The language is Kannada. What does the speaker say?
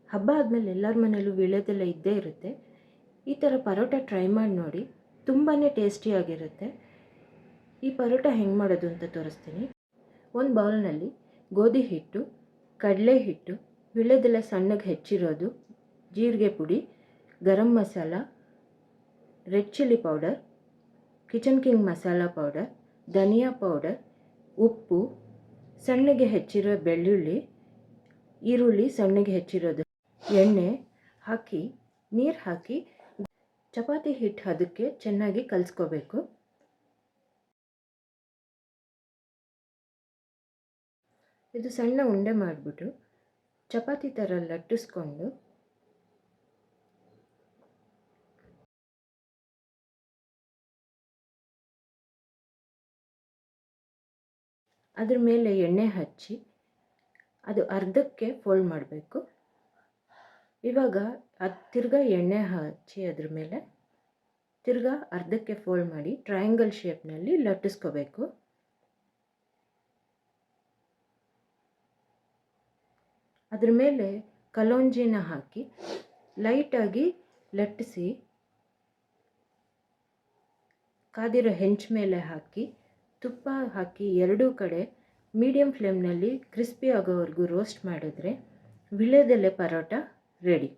ಹಬ್ಬ ಆದಮೇಲೆ ಎಲ್ಲರ ಮನೆಯಲ್ಲೂ ವೀಳ್ಯದೆಲೆ ಇದ್ದೇ ಇರುತ್ತೆ. ಈ ಥರ ಪರೋಟ ಟ್ರೈ ಮಾಡಿ ನೋಡಿ, ತುಂಬಾ ಟೇಸ್ಟಿಯಾಗಿರುತ್ತೆ. ಈ ಪರೋಟ ಹೆಂಗೆ ಮಾಡೋದು ಅಂತ ತೋರಿಸ್ತೀನಿ. ಒಂದು ಬೌಲ್ನಲ್ಲಿ ಗೋಧಿ ಹಿಟ್ಟು, ಕಡಲೆ ಹಿಟ್ಟು, ವೀಳ್ಯದೆಲೆ ಸಣ್ಣಗೆ ಹೆಚ್ಚಿರೋದು, ಜೀರಿಗೆ ಪುಡಿ, garam masala, red chilli powder, Kitchen King masala powder, ಧನಿಯಾ ಪೌಡರ್, ಉಪ್ಪು, ಸಣ್ಣಗೆ ಹೆಚ್ಚಿರೋ ಬೆಳ್ಳುಳ್ಳಿ, ಈರುಳ್ಳಿ ಸಣ್ಣಗೆ ಹೆಚ್ಚಿರೋದು, ಎಣ್ಣೆ ಹಾಕಿ ನೀರು ಹಾಕಿ ಚಪಾತಿ ಹಿಟ್ಟು ಅದಕ್ಕೆ ಚೆನ್ನಾಗಿ ಕಲಿಸ್ಕೋಬೇಕು. ಇದು ಸಣ್ಣ ಉಂಡೆ ಮಾಡಿಬಿಟ್ಟು ಚಪಾತಿ ಥರ ಲಟ್ಟಿಸ್ಕೊಂಡು ಅದ್ರ ಮೇಲೆ ಎಣ್ಣೆ ಹಚ್ಚಿ ಅದು ಅರ್ಧಕ್ಕೆ ಫೋಲ್ಡ್ ಮಾಡಬೇಕು. ಇವಾಗ ಅದು ತಿರ್ಗಾ ಎಣ್ಣೆ ಹಚ್ಚಿ ಅದ್ರ ಮೇಲೆ ತಿರ್ಗಾ ಅರ್ಧಕ್ಕೆ ಫೋಲ್ಡ್ ಮಾಡಿ ಟ್ರಯಾಂಗಲ್ ಶೇಪ್ನಲ್ಲಿ ಲಟ್ಟಿಸ್ಕೋಬೇಕು. ಅದ್ರ ಮೇಲೆ ಕಲೋಂಜಿನ ಹಾಕಿ ಲೈಟಾಗಿ ಲಟ್ಟಿಸಿ ಕಾದಿರೋ ಹೆಂಚು ಮೇಲೆ ಹಾಕಿ ತುಪ್ಪ ಹಾಕಿ ಎರಡೂ ಕಡೆ ಮೀಡಿಯಮ್ ಫ್ಲೇಮ್ನಲ್ಲಿ ಕ್ರಿಸ್ಪಿ ಆಗೋವರೆಗೂ ರೋಸ್ಟ್ ಮಾಡಿದ್ರೆ ವೀಳ್ಯದೆಲೆ ಪರೋಟ ರೆಡಿ.